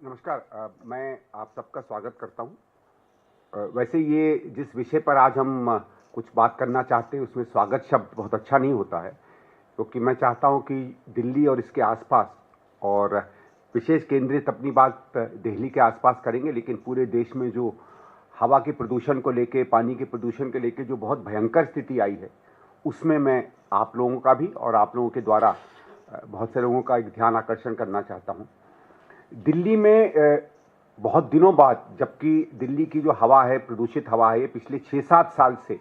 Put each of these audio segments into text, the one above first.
नमस्कार। मैं आप सबका स्वागत करता हूँ। वैसे ये जिस विषय पर आज हम कुछ बात करना चाहते हैं उसमें स्वागत शब्द बहुत अच्छा नहीं होता है, क्योंकि मैं चाहता हूँ कि दिल्ली और इसके आसपास, और विशेष केंद्रित अपनी बात दिल्ली के आसपास करेंगे, लेकिन पूरे देश में जो हवा के प्रदूषण को लेके, पानी के प्रदूषण को लेके जो बहुत भयंकर स्थिति आई है, उसमें मैं आप लोगों का भी और आप लोगों के द्वारा बहुत से लोगों का एक ध्यान आकर्षण करना चाहता हूँ। दिल्ली में बहुत दिनों बाद, जबकि दिल्ली की जो हवा है, प्रदूषित हवा है, ये पिछले 6-7 साल से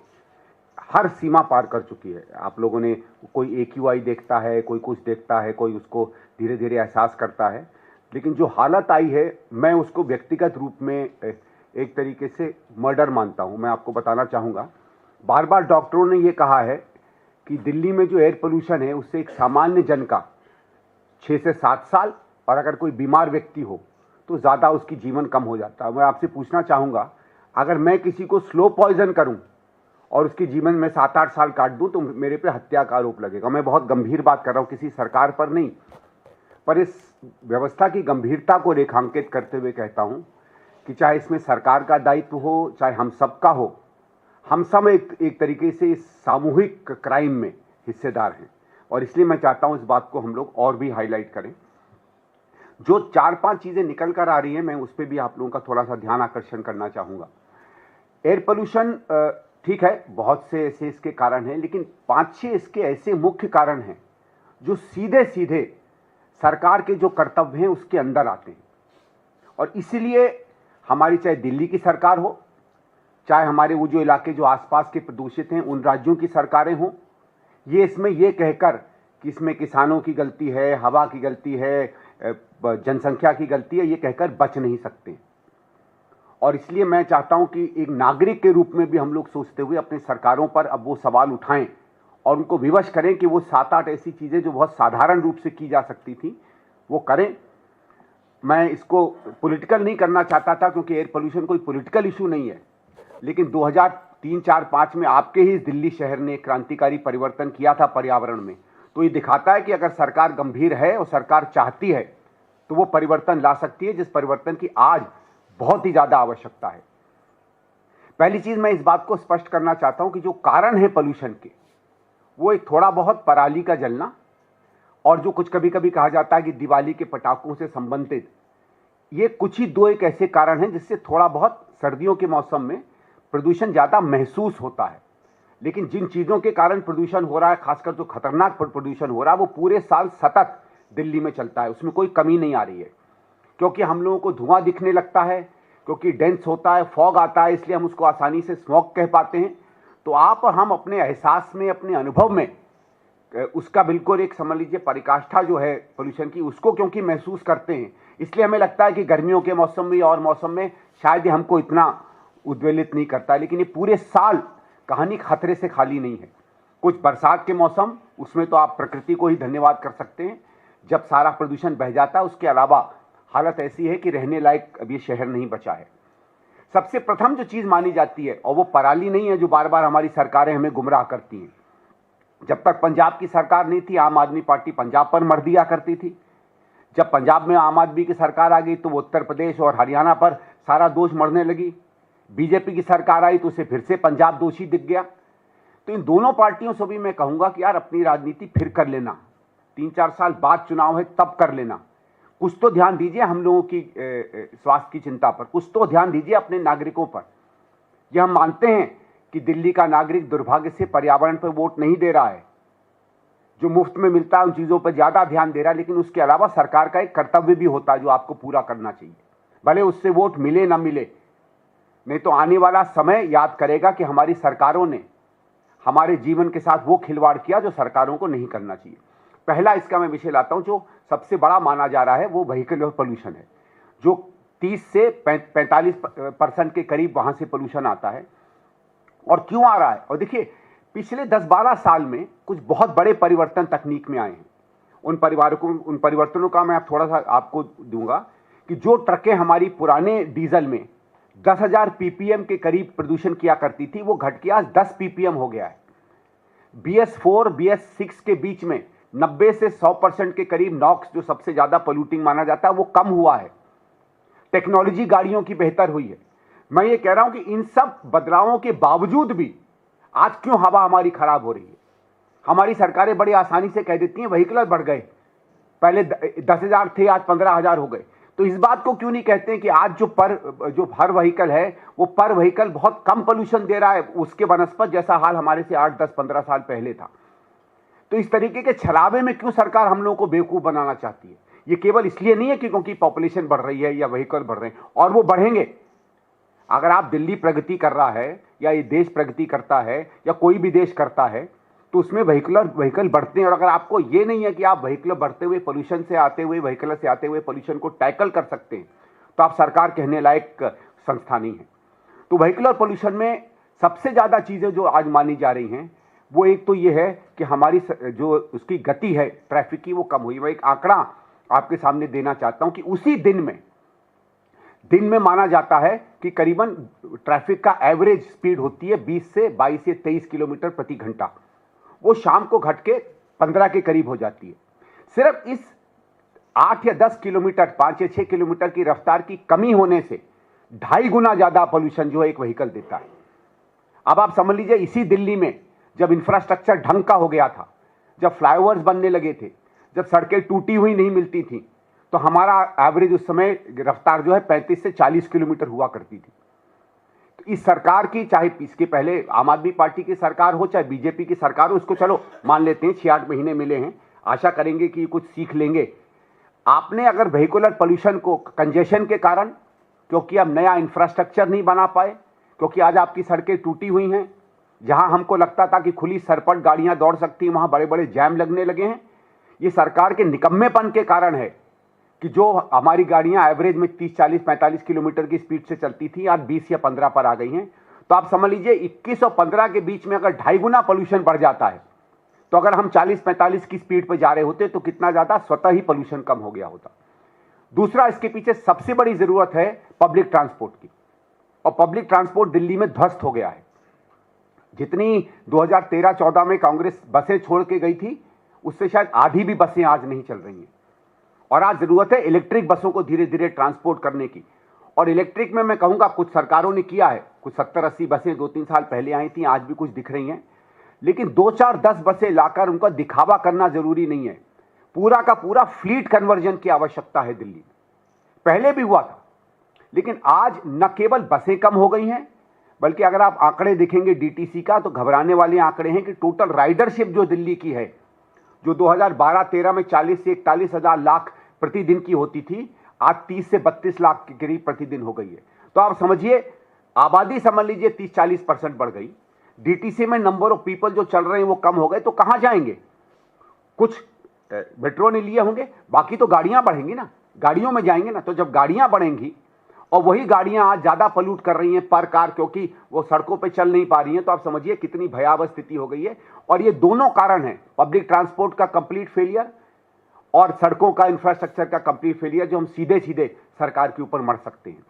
हर सीमा पार कर चुकी है। आप लोगों ने, कोई एक्यूआई देखता है, कोई कुछ देखता है, कोई उसको धीरे धीरे एहसास करता है, लेकिन जो हालत आई है, मैं उसको व्यक्तिगत रूप में एक तरीके से मर्डर मानता हूं। मैं आपको बताना चाहूँगा, बार बार डॉक्टरों ने ये कहा है कि दिल्ली में जो एयर पोल्यूशन है उससे एक सामान्य जन का 6 से 7 साल, और अगर कोई बीमार व्यक्ति हो तो ज़्यादा उसकी जीवन कम हो जाता है। मैं आपसे पूछना चाहूँगा, अगर मैं किसी को स्लो पॉइजन करूँ और उसके जीवन में 7-8 साल काट दूं तो मेरे पे हत्या का आरोप लगेगा। मैं बहुत गंभीर बात कर रहा हूं, किसी सरकार पर नहीं, पर इस व्यवस्था की गंभीरता को रेखांकित करते हुए कहता हूं कि चाहे इसमें सरकार का दायित्व हो, चाहे हम सबका हो, हम सब एक तरीके से इस सामूहिक क्राइम में हिस्सेदार हैं। और इसलिए मैं चाहता हूं इस बात को हम लोग और भी हाईलाइट करें। जो 4-5 चीजें निकल कर आ रही हैं, मैं उस पर भी आप लोगों का थोड़ा सा ध्यान आकर्षण करना चाहूंगा। एयर पोल्यूशन ठीक है, बहुत से ऐसे इसके कारण हैं, लेकिन 5-6 इसके ऐसे मुख्य कारण हैं जो सीधे सीधे सरकार के जो कर्तव्य हैं उसके अंदर आते हैं। और इसीलिए हमारी, चाहे दिल्ली की सरकार हो, चाहे हमारे वो जो इलाके जो आसपास के प्रदूषित हैं उन राज्यों की सरकारें हों, ये इसमें ये कहकर कि इसमें किसानों की गलती है, हवा की गलती है, जनसंख्या की गलती है, ये कहकर बच नहीं सकते। और इसलिए मैं चाहता हूं कि एक नागरिक के रूप में भी हम लोग सोचते हुए अपने सरकारों पर अब वो सवाल उठाएं और उनको विवश करें कि वो 7-8 ऐसी चीजें जो बहुत साधारण रूप से की जा सकती थी वो करें। मैं इसको पॉलिटिकल नहीं करना चाहता था, क्योंकि एयर पोल्यूशन कोई पॉलिटिकल इशू नहीं है, लेकिन 2003-4-5 में आपके ही दिल्ली शहर ने क्रांतिकारी परिवर्तन किया था पर्यावरण में। तो ये दिखाता है कि अगर सरकार गंभीर है और सरकार चाहती है तो वो परिवर्तन ला सकती है, जिस परिवर्तन की आज बहुत ही ज्यादा आवश्यकता है। पहली चीज मैं इस बात को स्पष्ट करना चाहता हूं कि जो कारण है पोल्यूशन के, वो एक थोड़ा बहुत पराली का जलना, और जो कुछ कभी कभी कहा जाता है कि दिवाली के पटाखों से संबंधित, ये कुछ ही दो एक ऐसे कारण हैं जिससे थोड़ा बहुत सर्दियों के मौसम में प्रदूषण ज्यादा महसूस होता है। लेकिन जिन चीजों के कारण प्रदूषण हो रहा है, खासकर जो खतरनाक प्रदूषण हो रहा है, वो पूरे साल सतत दिल्ली में चलता है, उसमें कोई कमी नहीं आ रही है। क्योंकि हम लोगों को धुआं दिखने लगता है, क्योंकि डेंस होता है, फॉग आता है, इसलिए हम उसको आसानी से स्मोक कह पाते हैं। तो आप और हम अपने एहसास में, अपने अनुभव में उसका बिल्कुल एक, समझ लीजिए, परिकाष्ठा जो है पोल्यूशन की, उसको क्योंकि महसूस करते हैं, इसलिए हमें लगता है कि गर्मियों के मौसम में और मौसम में शायद ये हमको इतना उद्वेलित नहीं करता है। लेकिन ये पूरे साल कहानी खतरे से खाली नहीं है। कुछ बरसात के मौसम, उसमें तो आप प्रकृति को ही धन्यवाद कर सकते हैं, जब सारा प्रदूषण बह जाता है। उसके अलावा हालत ऐसी है कि रहने लायक अब ये शहर नहीं बचा है। सबसे प्रथम जो चीज मानी जाती है, और वो पराली नहीं है जो बार बार हमारी सरकारें हमें गुमराह करती हैं। जब तक पंजाब की सरकार नहीं थी, आम आदमी पार्टी पंजाब पर मर दिया करती थी। जब पंजाब में आम आदमी की सरकार आ गई तो वो उत्तर प्रदेश और हरियाणा पर सारा दोष मरने लगी। बीजेपी की सरकार आई तो उसे फिर से पंजाब दोषी दिख गया। तो इन दोनों पार्टियों से भी मैं कहूंगा कि यार, अपनी राजनीति फिर कर लेना, 3-4 साल बाद चुनाव है तब कर लेना। कुछ तो ध्यान दीजिए हम लोगों की स्वास्थ्य की चिंता पर, कुछ तो ध्यान दीजिए अपने नागरिकों पर। यह हम मानते हैं कि दिल्ली का नागरिक दुर्भाग्य से पर्यावरण पर वोट नहीं दे रहा है, जो मुफ्त में मिलता है उन चीजों पर ज्यादा ध्यान दे रहा है, लेकिन उसके अलावा सरकार का एक कर्तव्य भी होता है जो आपको पूरा करना चाहिए, भले उससे वोट मिले ना मिले। नहीं तो आने वाला समय याद करेगा कि हमारी सरकारों ने हमारे जीवन के साथ वो खिलवाड़ किया जो सरकारों को नहीं करना चाहिए। पहला इसका मैं विषय लाता हूं, जो सबसे बड़ा माना जा रहा है, वो व्हीकल पोल्यूशन है, जो 30 से 45% के करीब वहां से पोल्यूशन आता है। और क्यों आ रहा है? और देखिए, पिछले 10-12 साल में कुछ बहुत बड़े परिवर्तन तकनीक में आए हैं। उन परिवर्तनों का मैं थोड़ा सा आपको दूंगा कि जो ट्रकें हमारी पुराने डीजल में 10,000 पीपीएम के करीब प्रदूषण किया करती थी, वो घट के आज 10 पीपीएम हो गया है। BS4 BS6 के बीच में 90 से 100% के करीब नॉक्स, जो सबसे ज्यादा पोल्यूटिंग माना जाता है, वो कम हुआ है। टेक्नोलॉजी गाड़ियों की बेहतर हुई है। मैं ये कह रहा हूं कि इन सब बदलावों के बावजूद भी आज क्यों हवा हमारी खराब हो रही है। हमारी सरकारें बड़ी आसानी से कह देती हैं व्हीकल बढ़ गए, पहले 10,000 थे आज 15,000 हो गए। तो इस बात को क्यों नहीं कहते हैं कि आज जो हर व्हीकल है वो पर व्हीकल बहुत कम पोल्यूशन दे रहा है उसके बनस्पत जैसा हाल हमारे से 8, 10, 15 साल पहले था। तो इस तरीके के छलावे में क्यों सरकार हम लोगों को बेवकूफ बनाना चाहती है। ये केवल इसलिए नहीं है कि क्योंकि पॉपुलेशन बढ़ रही है या व्हीकल बढ़ रहे हैं, और वो बढ़ेंगे। अगर आप दिल्ली प्रगति कर रहा है या ये देश प्रगति करता है या कोई भी देश करता है तो उसमें व्हीकल बढ़ते हैं। और अगर आपको ये नहीं है कि आप व्हीकल बढ़ते हुए पोल्यूशन से आते हुए व्हीकल से आते हुए पोल्यूशन को टैकल कर सकते हैं तो आप सरकार कहने लायक संस्था नहीं है। तो व्हीकल और पोल्यूशन में सबसे ज्यादा चीजें जो आज मानी जा रही हैं वो एक तो ये है कि हमारी जो उसकी गति है ट्रैफिक की वो कम हुई। मैं एक आंकड़ा आपके सामने देना चाहता हूं कि उसी दिन में माना जाता है कि करीबन ट्रैफिक का एवरेज स्पीड होती है 20 से 22 से 23 किलोमीटर प्रति घंटा, वो शाम को घट के 15 के करीब हो जाती है। सिर्फ इस 8 या 10 किलोमीटर 5 या 6 किलोमीटर की रफ्तार की कमी होने से 2.5 गुना ज्यादा पोल्यूशन जो है एक व्हीकल देता है। अब आप समझ लीजिए इसी दिल्ली में जब इंफ्रास्ट्रक्चर ढंग का हो गया था, जब फ्लाईओवर्स बनने लगे थे, जब सड़कें टूटी हुई नहीं मिलती थी, तो हमारा एवरेज उस समय रफ्तार जो है 35 से 40 किलोमीटर हुआ करती थी। तो इस सरकार की, चाहे इसके पहले आम आदमी पार्टी की सरकार हो चाहे बीजेपी की सरकार हो, इसको चलो मान लेते हैं 6-8 महीने मिले हैं, आशा करेंगे कि कुछ सीख लेंगे। आपने अगर व्हीकुलर पोल्यूशन को कंजेशन के कारण, क्योंकि अब नया इंफ्रास्ट्रक्चर नहीं बना पाए, क्योंकि आज आपकी सड़कें टूटी हुई हैं, जहां हमको लगता था कि खुली सरपट गाड़ियां दौड़ सकती हैं वहां बड़े बड़े जैम लगने लगे हैं। ये सरकार के निकम्मेपन के कारण है कि जो हमारी गाड़ियां एवरेज में 30, 40, 45 किलोमीटर की स्पीड से चलती थी आज 20 या 15 पर आ गई हैं। तो आप समझ लीजिए 21 और 15 के बीच में अगर 2.5 गुना पोल्यूशन बढ़ जाता है तो अगर हम 40-45 की स्पीड पर जा रहे होते तो कितना ज्यादा स्वतः ही पोल्यूशन कम हो गया होता। दूसरा, इसके पीछे सबसे बड़ी जरूरत है पब्लिक ट्रांसपोर्ट की, और पब्लिक ट्रांसपोर्ट दिल्ली में ध्वस्त हो गया है। जितनी 2013-14 में कांग्रेस बसें छोड़ के गई थी उससे शायद आधी भी बसें आज नहीं चल रही हैं। और आज जरूरत है इलेक्ट्रिक बसों को धीरे धीरे ट्रांसपोर्ट करने की। और इलेक्ट्रिक में मैं कहूंगा कुछ सरकारों ने किया है, कुछ 70-80 बसें 2-3 साल पहले आई थी, आज भी कुछ दिख रही हैं, लेकिन 2-4-10 बसें लाकर उनका दिखावा करना जरूरी नहीं है। पूरा का पूरा फ्लीट कन्वर्जन की आवश्यकता है दिल्ली में। पहले भी हुआ था, लेकिन आज न केवल बसें कम हो गई हैं, बल्कि अगर आप आंकड़े देखेंगे डीटीसी का तो घबराने वाले आंकड़े हैं कि टोटल राइडरशिप जो दिल्ली की है, जो 2012-13 में 40 से 41 हजार लाख प्रतिदिन की होती थी, आज 30 से 32 लाख के करीब प्रतिदिन हो गई है। तो आप समझिए आबादी समझ लीजिए 30-40% बढ़ गई। डीटीसी में नंबर ऑफ पीपल जो चल रहे हैं वो कम हो गए, तो कहां जाएंगे? कुछ मेट्रो ने लिए होंगे, बाकी तो गाड़ियां बढ़ेंगी ना, गाड़ियों में जाएंगे ना। तो जब गाड़ियां बढ़ेंगी और वही गाड़ियां आज ज्यादा पॉल्यूट कर रही हैं पर कार, क्योंकि वो सड़कों पे चल नहीं पा रही हैं, तो आप समझिए कितनी भयावह स्थिति हो गई है। और ये दोनों कारण हैं, पब्लिक ट्रांसपोर्ट का कंप्लीट फेलियर और सड़कों का इंफ्रास्ट्रक्चर का कंप्लीट फेलियर, जो हम सीधे सीधे सरकार के ऊपर मर सकते हैं।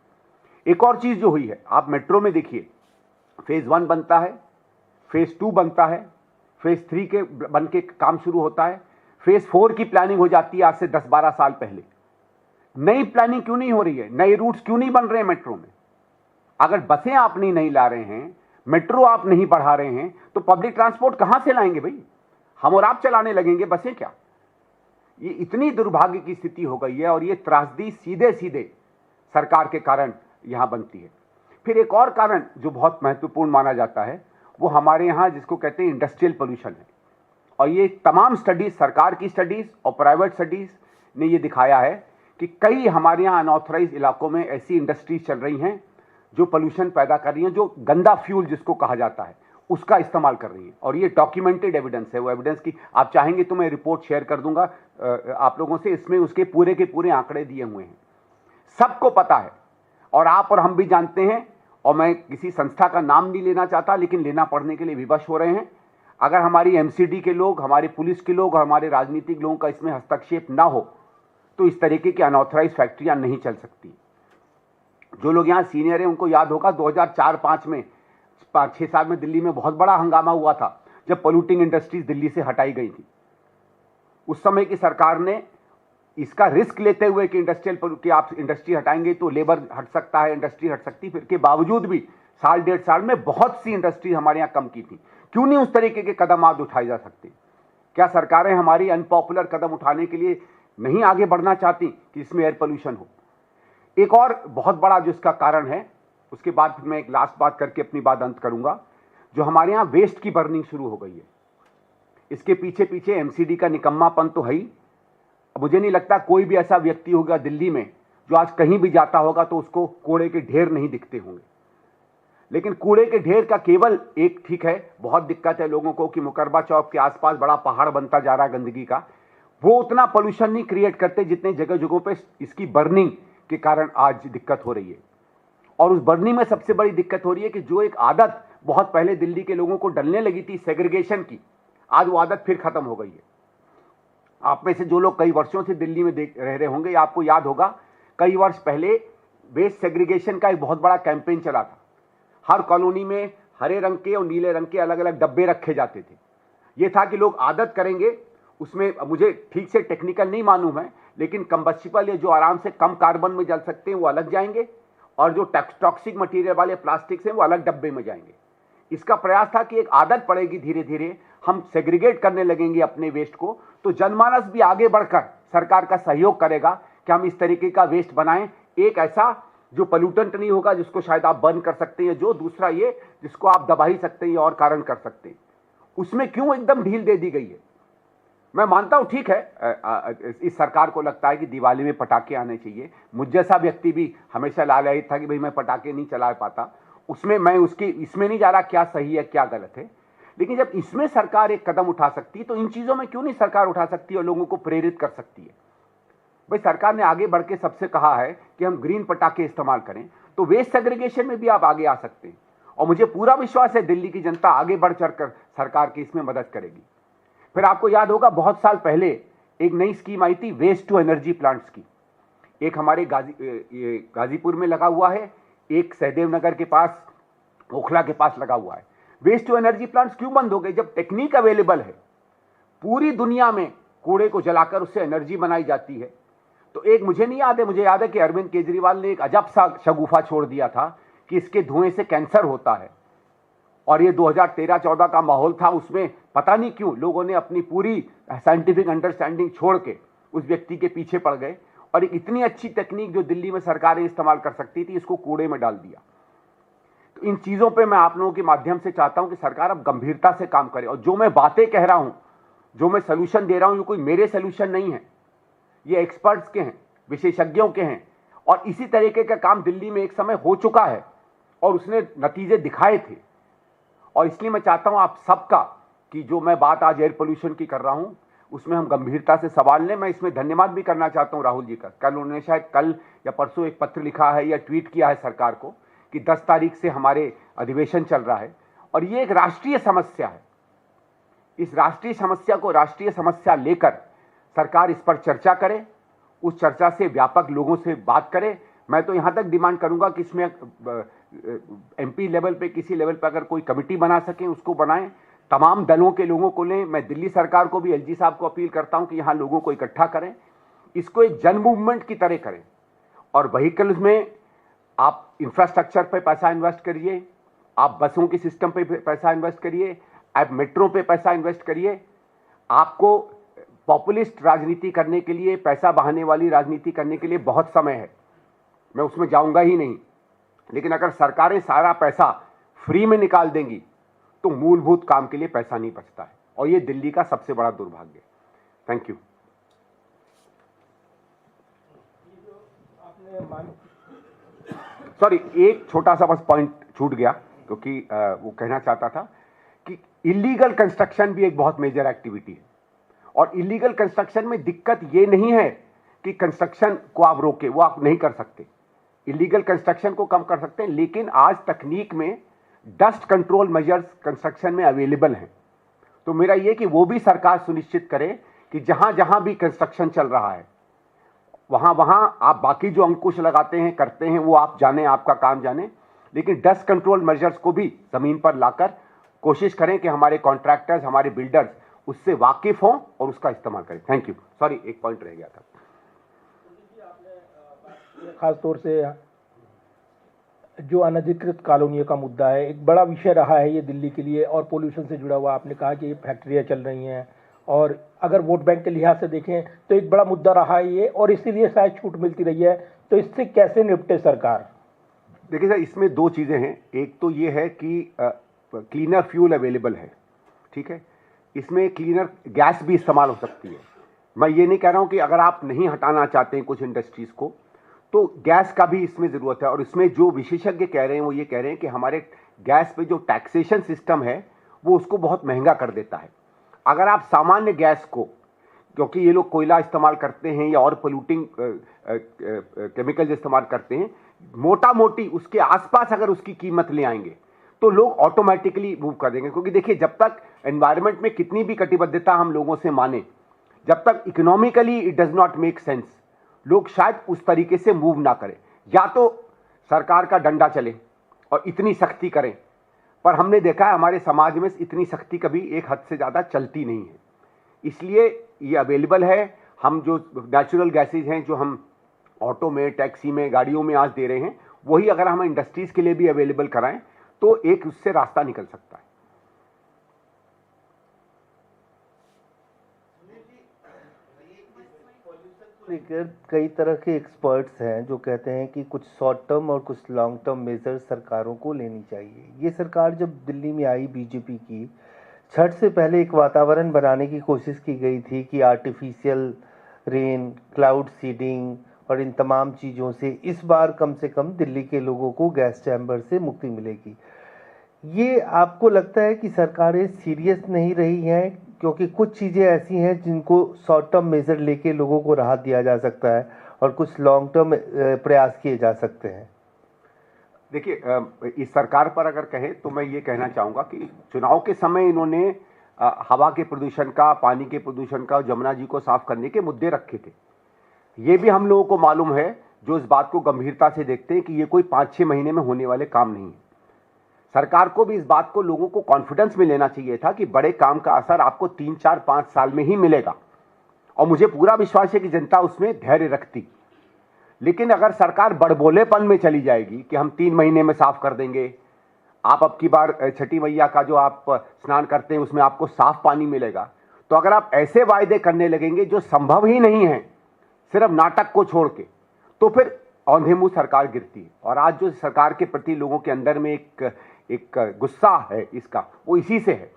एक और चीज जो हुई है, आप मेट्रो में देखिए, फेज 1 बनता है, फेज 2 बनता है, फेज 3 के बन के काम शुरू होता है, फेज 4 की प्लानिंग हो जाती है आज से 10-12 साल पहले। नई प्लानिंग क्यों नहीं हो रही है? नए रूट्स क्यों नहीं बन रहे हैं मेट्रो में? अगर बसें आप नहीं ला रहे हैं, मेट्रो आप नहीं बढ़ा रहे हैं, तो पब्लिक ट्रांसपोर्ट कहां से लाएंगे भाई? हम और आप चलाने लगेंगे, बसें क्या? ये इतनी दुर्भाग्य की स्थिति हो गई है, और ये त्रासदी सीधे सीधे सरकार के कारण यहां बनती है। फिर एक और कारण जो बहुत महत्वपूर्ण माना जाता है, वो हमारे यहां जिसको कहते हैं इंडस्ट्रियल पोल्यूशन है। और ये तमाम स्टडीज, सरकार की स्टडीज और प्राइवेट स्टडीज ने ये दिखाया है कि कई हमारे यहाँ अनऑथराइज इलाकों में ऐसी इंडस्ट्रीज चल रही हैं जो पोल्यूशन पैदा कर रही हैं, जो गंदा फ्यूल जिसको कहा जाता है उसका इस्तेमाल कर रही हैं। और ये डॉक्यूमेंटेड एविडेंस है, वो एविडेंस की आप चाहेंगे तो मैं रिपोर्ट शेयर कर दूंगा आप लोगों से, इसमें उसके पूरे के पूरे आंकड़े दिए हुए हैं, सबको पता है। और आप और हम भी जानते हैं, और मैं किसी संस्था का नाम नहीं लेना चाहता, लेकिन लेना पड़ने के लिए विवश हो रहे हैं। अगर हमारी एमसीडी के लोग, हमारे पुलिस के लोग और हमारे राजनीतिक लोगों का इसमें हस्तक्षेप ना हो तो इस तरीके की अनऑथराइज फैक्ट्रियां नहीं चल सकती। जो लोग यहां सीनियर हैं उनको याद होगा 2004-5 में 6 साल में दिल्ली में बहुत बड़ा हंगामा हुआ था जब पोल्यूटिंग इंडस्ट्रीज दिल्ली से हटाई गई थी। उस समय की सरकार ने इसका रिस्क लेते हुए कि कि आप इंडस्ट्री हटाएंगे तो लेबर हट सकता है, इंडस्ट्री हट सकती, फिर के बावजूद भी साल 1.5 साल में बहुत सी इंडस्ट्री हमारे यहाँ कम की थी। क्यों नहीं उस तरीके के कदम आज उठाए जा सकते? क्या सरकारें हमारी अनपॉपुलर कदम उठाने के लिए नहीं आगे बढ़ना चाहती कि इसमें एयर पोल्यूशन हो? एक और बहुत बड़ा जो इसका कारण है, उसके बाद फिर मैं एक लास्ट बात करके अपनी बात अंत करूंगा। जो हमारे यहाँ वेस्ट की बर्निंग शुरू हो गई है, इसके पीछे पीछे एमसीडी का निकम्मापन तो है ही। मुझे नहीं लगता कोई भी ऐसा व्यक्ति होगा दिल्ली में जो आज कहीं भी जाता होगा तो उसको कूड़े के ढेर नहीं दिखते होंगे। लेकिन कूड़े के ढेर का केवल एक, ठीक है, बहुत दिक्कत है लोगों को कि मुकरबा चौक के आसपास बड़ा पहाड़ बनता जा रहा है गंदगी का, वो उतना पोल्यूशन नहीं क्रिएट करते जितने जगह जगहों पे इसकी बर्निंग के कारण आज दिक्कत हो रही है। और उस बर्निंग में सबसे बड़ी दिक्कत हो रही है कि जो एक आदत बहुत पहले दिल्ली के लोगों को डलने लगी थी सेग्रीगेशन की, आज वो आदत फिर खत्म हो गई है। आप में से जो लोग कई वर्षों से दिल्ली में रह रहे होंगे, आपको याद होगा कई वर्ष पहले वेस्ट सेग्रीगेशन का एक बहुत बड़ा कैंपेन चला था। हर कॉलोनी में हरे रंग के और नीले रंग के अलग अलग डब्बे रखे जाते थे। ये था कि लोग आदत करेंगे, उसमें मुझे ठीक से टेक्निकल नहीं मालूम है, लेकिन कंबस्टिबल या जो आराम से कम कार्बन में जल सकते हैं वो अलग जाएंगे, और जो टॉक्सिक मटेरियल वाले प्लास्टिक्स हैं वो अलग डब्बे में जाएंगे। इसका प्रयास था कि एक आदत पड़ेगी, धीरे धीरे हम सेग्रीगेट करने लगेंगे अपने वेस्ट को, तो जनमानस भी आगे बढ़कर सरकार का सहयोग करेगा कि हम इस तरीके का वेस्ट बनाएं, एक ऐसा जो पोल्यूटेंट नहीं होगा, जिसको शायद आप बर्न कर सकते हैं, जो दूसरा ये जिसको आप दबा ही सकते हैं और कारण कर सकते हैं। उसमें क्यों एकदम ढील दे दी गई है? मैं मानता हूं ठीक है, इस सरकार को लगता है कि दिवाली में पटाखे आने चाहिए। मुझ जैसा व्यक्ति भी हमेशा लालयित था कि भाई मैं पटाखे नहीं चला पाता, उसमें मैं इसमें नहीं जा रहा क्या सही है क्या गलत है, लेकिन जब इसमें सरकार एक कदम उठा सकती है तो इन चीजों में क्यों नहीं सरकार उठा सकती और लोगों को प्रेरित कर सकती है? भाई सरकार ने आगे बढ़ के सबसे कहा है कि हम ग्रीन पटाखे इस्तेमाल करें, तो वेस्ट सेग्रीगेशन में भी आप आगे आ सकते हैं, और मुझे पूरा विश्वास है दिल्ली की जनता आगे बढ़ चढ़कर सरकार की इसमें मदद करेगी। फिर आपको याद होगा बहुत साल पहले एक नई स्कीम आई थी वेस्ट टू एनर्जी प्लांट्स की। एक हमारे गाजीपुर में लगा हुआ है, एक सहदेव नगर के पास, ओखला के पास लगा हुआ है। वेस्ट टू एनर्जी प्लांट्स क्यों बंद हो गए? जब टेक्निक अवेलेबल है, पूरी दुनिया में कूड़े को जलाकर उससे एनर्जी बनाई जाती है। तो एक मुझे नहीं याद है, मुझे याद है कि अरविंद केजरीवाल ने एक अजब सा शगुफा छोड़ दिया था कि इसके धुएं से कैंसर होता है, और ये 2013-14 का माहौल था, उसमें पता नहीं क्यों लोगों ने अपनी पूरी साइंटिफिक अंडरस्टैंडिंग छोड़ के उस व्यक्ति के पीछे पड़ गए, और एक इतनी अच्छी टेक्निक जो दिल्ली में सरकारें इस्तेमाल कर सकती थी, इसको कूड़े में डाल दिया। तो इन चीजों पे मैं आप लोगों के माध्यम से चाहता हूं कि सरकार अब गंभीरता से काम करे, और जो मैं बातें कह रहा हूं, जो मैं सोल्यूशन दे रहा हूं, ये कोई मेरे सोल्यूशन नहीं है, ये एक्सपर्ट्स के हैं, विशेषज्ञों के हैं, और इसी तरीके का काम दिल्ली में एक समय हो चुका है और उसने नतीजे दिखाए थे। और इसलिए मैं चाहता हूं आप सबका कि जो मैं बात आज एयर पोल्यूशन की कर रहा हूं उसमें हम गंभीरता से सवाल लें। मैं इसमें धन्यवाद भी करना चाहता हूं राहुल जी का। कल उन्होंने शायद कल या परसों एक पत्र लिखा है या ट्वीट किया है सरकार को कि 10 तारीख से हमारे अधिवेशन चल रहा है, और ये एक राष्ट्रीय समस्या है। इस राष्ट्रीय समस्या को राष्ट्रीय समस्या लेकर सरकार इस पर चर्चा करे, उस चर्चा से व्यापक लोगों से बात करे। मैं तो यहां तक डिमांड करूंगा कि इसमें एमपी लेवल पे, किसी लेवल पे अगर कोई कमेटी बना सकें उसको बनाएं, तमाम दलों के लोगों को लें। मैं दिल्ली सरकार को भी, एलजी साहब को अपील करता हूं कि यहां लोगों को इकट्ठा करें, इसको एक जन मूवमेंट की तरह करें। और व्हीकल्स में आप इंफ्रास्ट्रक्चर पे पैसा इन्वेस्ट करिए, आप बसों के सिस्टम पे पैसा इन्वेस्ट करिए, आप मेट्रो पे पैसा इन्वेस्ट करिए। आपको पॉपुलिस्ट राजनीति करने के लिए, पैसा बहाने वाली राजनीति करने के लिए बहुत समय है, मैं उसमें जाऊंगा ही नहीं। लेकिन अगर सरकारें सारा पैसा फ्री में निकाल देंगी तो मूलभूत काम के लिए पैसा नहीं बचता है, और ये दिल्ली का सबसे बड़ा दुर्भाग्य है। Thank you. सॉरी, एक छोटा सा बस पॉइंट छूट गया, क्योंकि वो कहना चाहता था कि इलीगल कंस्ट्रक्शन भी एक बहुत मेजर एक्टिविटी है, और इलीगल कंस्ट्रक्शन में दिक्कत ये नहीं है कि कंस्ट्रक्शन को आप रोके, वो आप नहीं कर सकते, इलीगल कंस्ट्रक्शन को कम कर सकते हैं। लेकिन आज तकनीक में डस्ट कंट्रोल मेजर्स कंस्ट्रक्शन में अवेलेबल हैं, तो मेरा ये कि वो भी सरकार सुनिश्चित करे कि जहां जहां भी कंस्ट्रक्शन चल रहा है वहां वहां आप बाकी जो अंकुश लगाते हैं, करते हैं, वो आप जाने, आपका काम जाने, लेकिन डस्ट कंट्रोल मेजर्स को भी जमीन पर लाकर कोशिश करें कि हमारे कॉन्ट्रैक्टर्स, हमारे बिल्डर्स उससे वाकिफ हों और उसका इस्तेमाल करें। Thank you. सॉरी, एक पॉइंट रह गया था। खास तौर से जो अनधिकृत कॉलोनियों का मुद्दा है, एक बड़ा विषय रहा है ये दिल्ली के लिए, और पोल्यूशन से जुड़ा हुआ। आपने कहा कि ये फैक्ट्रियाँ चल रही हैं, और अगर वोट बैंक के लिहाज से देखें तो एक बड़ा मुद्दा रहा है ये, और इसीलिए शायद छूट मिलती रही है। तो इससे कैसे निपटे सरकार? देखिए सर, इसमें दो चीज़ें हैं। एक तो ये है कि क्लीनर फ्यूल अवेलेबल है, ठीक है। इसमें क्लीनर गैस भी इस्तेमाल हो सकती है। मैं ये नहीं कह रहा हूँ कि अगर आप नहीं हटाना चाहते हैं कुछ इंडस्ट्रीज़ को, तो गैस का भी इसमें ज़रूरत है। और इसमें जो विशेषज्ञ कह रहे हैं वो ये कह रहे हैं कि हमारे गैस पे जो टैक्सेशन सिस्टम है वो उसको बहुत महंगा कर देता है। अगर आप सामान्य गैस को, क्योंकि ये लोग कोयला इस्तेमाल करते हैं या और पोल्यूटिंग केमिकल इस्तेमाल करते हैं, मोटा मोटी उसके आसपास अगर उसकी कीमत ले आएंगे तो लोग ऑटोमेटिकली मूव कर देंगे। क्योंकि देखिए, जब तक एनवायरनमेंट में कितनी भी कटिबद्धता हम लोगों से माने, जब तक economically it does not make sense, लोग शायद उस तरीके से मूव ना करें। या तो सरकार का डंडा चले और इतनी सख्ती करें, पर हमने देखा है हमारे समाज में इतनी सख्ती कभी एक हद से ज़्यादा चलती नहीं है। इसलिए ये अवेलेबल है। हम जो नेचुरल गैसेज हैं जो हम ऑटो में, टैक्सी में, गाड़ियों में आज दे रहे हैं, वही अगर हम इंडस्ट्रीज़ के लिए भी अवेलेबल कराएं तो एक उससे रास्ता निकल सकता है। लेकर कई तरह के एक्सपर्ट्स हैं जो कहते हैं कि कुछ शॉर्ट टर्म और कुछ लॉन्ग टर्म मेजर्स सरकारों को लेनी चाहिए। ये सरकार जब दिल्ली में आई बीजेपी की, छठ से पहले एक वातावरण बनाने की कोशिश की गई थी कि आर्टिफिशियल रेन, क्लाउड सीडिंग और इन तमाम चीज़ों से इस बार कम से कम दिल्ली के लोगों को गैस चैम्बर से मुक्ति मिलेगी। ये आपको लगता है कि सरकारें सीरियस नहीं रही हैं? क्योंकि कुछ चीज़ें ऐसी हैं जिनको शॉर्ट टर्म मेजर लेके लोगों को राहत दिया जा सकता है और कुछ लॉन्ग टर्म प्रयास किए जा सकते हैं। देखिए, इस सरकार पर अगर कहें तो मैं ये कहना चाहूँगा कि चुनाव के समय इन्होंने हवा के प्रदूषण का, पानी के प्रदूषण का, जमुना जी को साफ करने के मुद्दे रखे थे। ये भी हम लोगों को मालूम है, जो इस बात को गंभीरता से देखते हैं, कि ये कोई 5-6 महीने में होने वाले काम नहीं है। सरकार को भी इस बात को, लोगों को कॉन्फिडेंस में लेना चाहिए था कि बड़े काम का असर आपको 3, 4, 5 साल में ही मिलेगा, और मुझे पूरा विश्वास है कि जनता उसमें धैर्य रखती। लेकिन अगर सरकार बड़बोलेपन में चली जाएगी कि हम 3 महीने में साफ कर देंगे, आप अब की बार छठी मैया का जो आप स्नान करते हैं उसमें आपको साफ पानी मिलेगा, तो अगर आप ऐसे वायदे करने लगेंगे जो संभव ही नहीं है, सिर्फ नाटक को छोड़ के, तो फिर औंधे मुंह सरकार गिरती है। और आज जो सरकार के प्रति लोगों के अंदर में एक गुस्सा है इसका, वो इसी से है।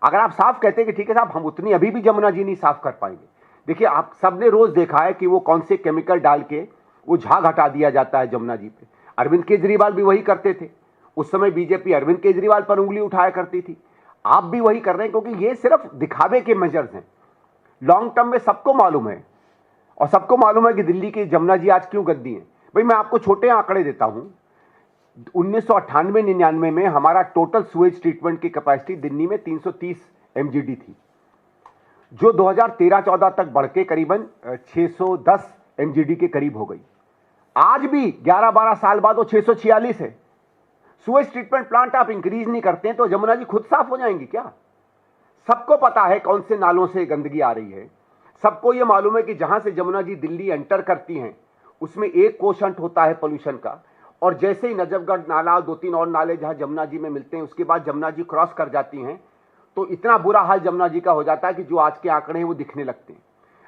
अगर आप साफ कहते हैं कि ठीक है साहब, हम उतनी अभी भी जमुना जी नहीं साफ कर पाएंगे। देखिए, आप सबने रोज देखा है कि वो कौन से केमिकल डाल के वो झाग हटा दिया जाता है जमुना जी पे। अरविंद केजरीवाल भी वही करते थे। उस समय बीजेपी अरविंद केजरीवाल पर उंगली उठाया करती थी। आप भी वही कर रहे हैं, क्योंकि ये सिर्फ दिखावे के मेजर्स हैं। लॉन्ग टर्म में सबको मालूम है, और सबको मालूम है कि दिल्ली की जमुना जी आज क्यों गंदी है। भाई, मैं आपको छोटे आंकड़े देता हूं। 1998-99 में हमारा टोटल सुएज ट्रीटमेंट की कैपेसिटी दिल्ली में 330 MGD थी, जो 2013-14 तक बढ़ के करीबन 610 MGD के करीब हो गई। आज भी 11-12 साल बाद वो 646 है। सुएज ट्रीटमेंट प्लांट आप इंक्रीज नहीं करते हैं तो जमुना जी खुद साफ हो जाएंगी क्या? सबको पता है कौन से नालों से गंदगी आ रही है। सबको ये मालूम है कि जहां से जमुना जी दिल्ली एंटर करती हैं उसमें 1% होता है पोल्यूशन का, और जैसे ही नजफगढ़ नाला, 2-3 और नाले जहां जमुना जी में मिलते हैं, उसके बाद जमुना जी क्रॉस कर जाती हैं, तो इतना बुरा हाल जमुना जी का हो जाता है कि जो आज के आंकड़े हैं वो दिखने लगते हैं।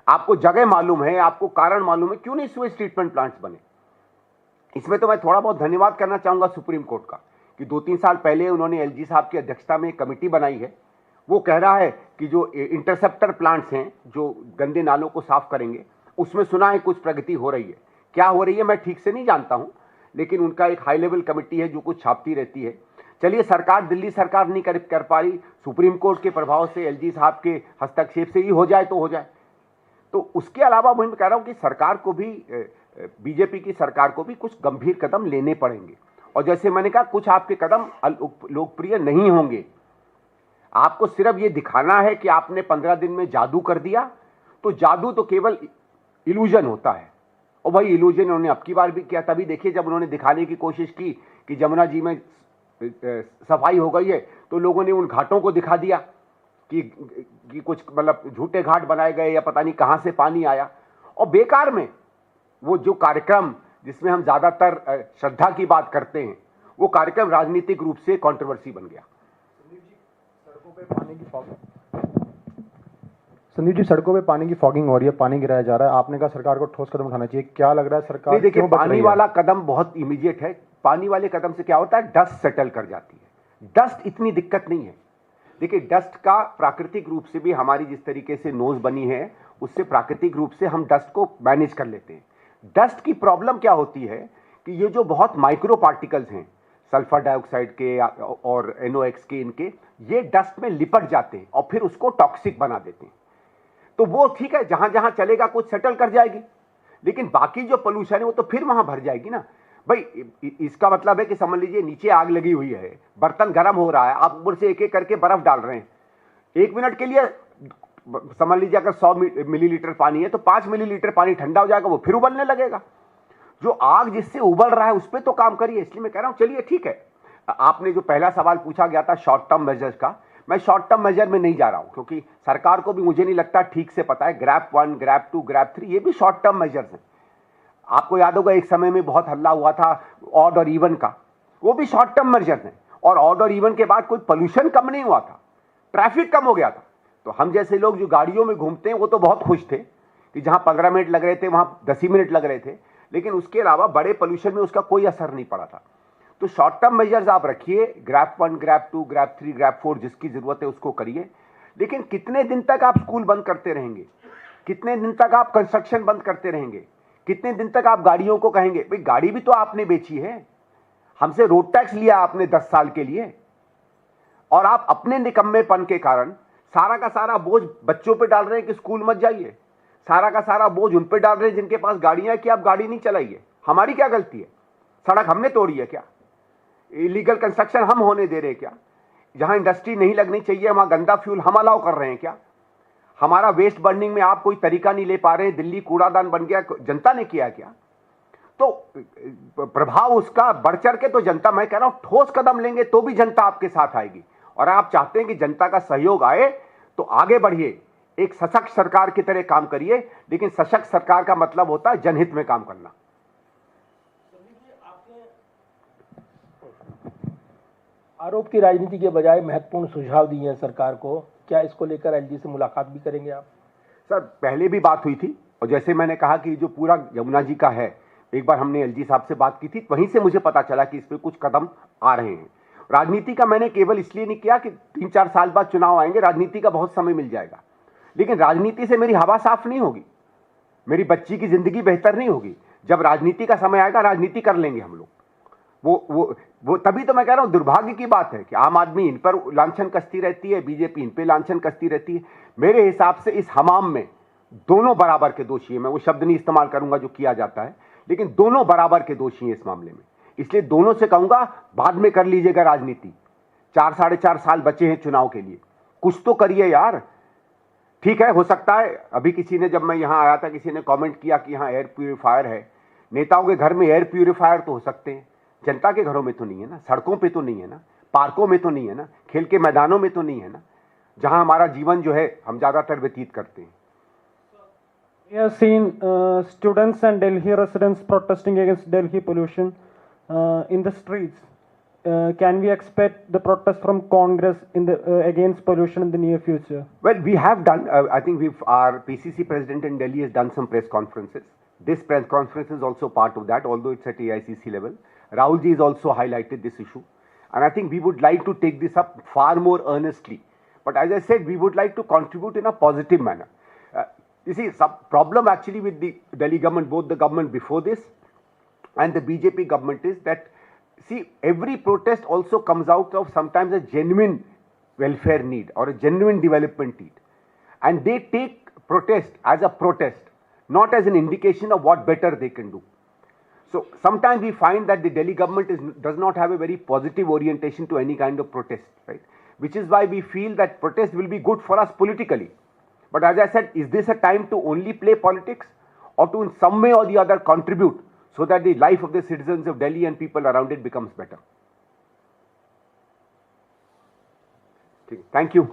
आपको जगह मालूम है, आपको कारण मालूम है, क्यों नहीं सुएज ट्रीटमेंट प्लांट्स बने? इसमें तो मैं थोड़ा बहुत धन्यवाद करना चाहूंगा सुप्रीम कोर्ट का, कि 2-3 साल पहले उन्होंने एलजी साहब की अध्यक्षता में एक कमेटी बनाई है। वो कह रहा है कि जो इंटरसेप्टर प्लांट्स हैं जो गंदे नालों को साफ करेंगे, उसमें सुना है कुछ प्रगति हो रही है। क्या हो रही है मैं ठीक से नहीं जानता हूं, लेकिन उनका एक हाई लेवल कमेटी है जो कुछ छापती रहती है। चलिए, सरकार, दिल्ली सरकार नहीं कर पाई, सुप्रीम कोर्ट के प्रभाव से, एलजी साहब के हस्तक्षेप से ही हो जाए तो हो जाए। तो उसके अलावा मैं कह रहा हूं कि सरकार को भी, बीजेपी की सरकार को भी कुछ गंभीर कदम लेने पड़ेंगे। और जैसे मैंने कहा, कुछ आपके कदम लोकप्रिय नहीं होंगे। आपको सिर्फ ये दिखाना है कि आपने 15 दिन में जादू कर दिया, तो जादू तो केवल इल्यूजन होता है। और वही इल्यूजन उन्होंने अब की बार भी किया। तभी देखिए, जब उन्होंने दिखाने की कोशिश की कि जमुना जी में सफाई हो गई है, तो लोगों ने उन घाटों को दिखा दिया कि कुछ मतलब झूठे घाट बनाए गए या पता नहीं कहां से पानी आया। और बेकार में वो जो कार्यक्रम जिसमें हम ज्यादातर श्रद्धा की बात करते हैं, वो कार्यक्रम राजनीतिक रूप से कंट्रोवर्सी बन गया। संदीप जी, सड़कों पे पानी की फॉगिंग हो रही है, पानी गिराया जा रहा है, आपने कहा सरकार को ठोस कदम उठाना चाहिए, क्या लग रहा है सरकार देखिए, क्यों बच रही पानी है? वाला कदम बहुत इमीडिएट है। पानी वाले कदम से क्या होता है, डस्ट सेटल कर जाती है। डस्ट इतनी दिक्कत नहीं है। देखिए, डस्ट का प्राकृतिक रूप से भी हमारी जिस तरीके से नोज बनी है, उससे प्राकृतिक रूप से हम डस्ट को मैनेज कर लेते हैं। डस्ट की प्रॉब्लम क्या होती है कि ये जो बहुत माइक्रो पार्टिकल्स हैं, सल्फर डाइऑक्साइड के और NOx के, इनके ये डस्ट में लिपट जाते हैं और फिर उसको टॉक्सिक बना देते हैं। तो वो ठीक है, जहां जहां चलेगा कुछ सेटल कर जाएगी, लेकिन बाकी जो पोल्यूशन है वो तो फिर वहां भर जाएगी ना भाई। इसका मतलब है कि समझ लीजिए नीचे आग लगी हुई है, बर्तन गर्म हो रहा है, आप ऊपर से एक एक करके बर्फ डाल रहे हैं। 1 मिनट के लिए समझ लीजिए अगर 100 मिलीलीटर पानी है तो 5 मिलीलीटर पानी ठंडा हो जाएगा, वो फिर उबलने लगेगा। जो आग जिससे उबल रहा है उस पर तो काम करिए। इसलिए मैं कह रहा हूं, चलिए ठीक है। आपने जो पहला सवाल पूछा गया था शॉर्ट टर्म मेजर्स का, मैं शॉर्ट टर्म मेजर में नहीं जा रहा हूं, क्योंकि सरकार को भी मुझे नहीं लगता ठीक से पता है। ग्रैप 1, ग्रैप 2, ग्रैप 3 ये भी शॉर्ट टर्म मेजर्स हैं। आपको याद होगा एक समय में बहुत हल्ला हुआ था ऑड और इवन का, वो भी शॉर्ट टर्म मेजर्स हैं। और ऑड और इवन के बाद कोई पोल्यूशन कम नहीं हुआ था, ट्रैफिक कम हो गया था। तो हम जैसे लोग जो गाड़ियों में घूमते हैं वो तो बहुत खुश थे कि जहां 15 मिनट लग रहे थे वहां 10 ही मिनट लग रहे थे, लेकिन उसके अलावा बड़े पोल्यूशन में उसका कोई असर नहीं पड़ा था। तो शॉर्ट टर्म मेजर्स आप रखिए, ग्रैप 1, ग्रैप 2, ग्रैप 3, ग्रैप 4, जिसकी जरूरत है उसको करिए। लेकिन कितने दिन तक आप स्कूल बंद करते रहेंगे? कितने दिन तक आप कंस्ट्रक्शन बंद करते रहेंगे? कितने दिन तक आप गाड़ियों को कहेंगे? भाई गाड़ी भी तो आपने बेची है, हमसे रोड टैक्स लिया आपने 10 साल के लिए, और आप अपने निकम्मेपन के कारण सारा का सारा बोझ बच्चों पे डाल रहे हैं कि स्कूल मत जाइए। सारा का सारा बोझ उन पे डाल रहे हैं जिनके पास गाड़ियां हैं कि आप गाड़ी नहीं चलाइए। हमारी क्या गलती है? सड़क हमने तोड़ी है क्या? इलीगल कंस्ट्रक्शन हम होने दे रहे हैं क्या? जहां इंडस्ट्री नहीं लगनी चाहिए वहां गंदा फ्यूल हम अलाउ कर रहे हैं क्या? हमारा वेस्ट बर्निंग में आप कोई तरीका नहीं ले पा रहे हैं, दिल्ली कूड़ादान बन गया, जनता ने किया क्या? तो प्रभाव उसका बढ़ चढ़ के तो जनता, मैं कह रहा हूं ठोस कदम लेंगे तो भी जनता आपके साथ आएगी। और आप चाहते हैं कि जनता का सहयोग आए तो आगे बढ़िए, एक सशक्त सरकार की तरह काम करिए। लेकिन सशक्त सरकार का मतलब होता है जनहित में काम करना। आरोप की राजनीति के बजाय महत्वपूर्ण सुझाव दिए हैं सरकार को, क्या इसको लेकर एलजी से मुलाकात भी करेंगे आप? सर, पहले भी बात हुई थी, और जैसे मैंने कहा कि जो पूरा यमुना जी का है, एक बार हमने एलजी साहब से बात की थी, वहीं से मुझे पता चला कि इस पे कुछ कदम आ रहे हैं। राजनीति का मैंने केवल इसलिए नहीं किया कि 3-4 साल बाद चुनाव आएंगे, राजनीति का बहुत समय मिल जाएगा, लेकिन राजनीति से मेरी हवा साफ नहीं होगी, मेरी बच्ची की जिंदगी बेहतर नहीं होगी। जब राजनीति का समय आएगा राजनीति कर लेंगे हम लोग। वो तभी तो मैं कह रहा हूं दुर्भाग्य की बात है कि आम आदमी इन पर लांछन कसती रहती है, बीजेपी इन पे लांछन कसती रहती है। मेरे हिसाब से इस हमाम में दोनों बराबर के दोषी हैं। मैं वो शब्द नहीं इस्तेमाल करूंगा जो किया जाता है, लेकिन दोनों बराबर के दोषी हैं इस मामले में। इसलिए दोनों से कहूंगा बाद में कर लीजिएगा राजनीति, 4-4.5 साल बचे हैं चुनाव के लिए, कुछ तो करिए यार। ठीक है, हो सकता है अभी किसी ने, जब मैं यहां आया था, किसी ने कमेंट किया कि यहां एयर प्यूरिफायर है। नेताओं के घर में एयर प्यूरिफायर तो हो सकते हैं, जनता के घरों में तो नहीं है ना, सड़कों पे तो नहीं है ना, पार्कों में तो नहीं है ना, खेल के मैदानों में तो नहीं है ना, जहां हमारा जीवन जो है हम ज्यादातर व्यतीत करते हैं। We have seen students and Delhi residents protesting against Delhi pollution in the streets. Can we expect the protest from Congress in the against pollution in the near future? Well, we have done. I think our PCC president in Delhi has done some press conferences. This press conference is also part of that, although it's at AICC level. Rahul ji has also highlighted this issue, and I think we would like to take this up far more earnestly. But as I said, we would like to contribute in a positive manner. You see, some problem actually with the Delhi government, both the government before this and the BJP government, is that, see, every protest also comes out of sometimes a genuine welfare need or a genuine development need. And they take protest as a protest, not as an indication of what better they can do. So sometimes we find that the Delhi government does not have a very positive orientation to any kind of protest, right? Which is why we feel that protest will be good for us politically. But as I said, is this a time to only play politics, or to in some way or the other contribute so that the life of the citizens of Delhi and people around it becomes better? Thank you.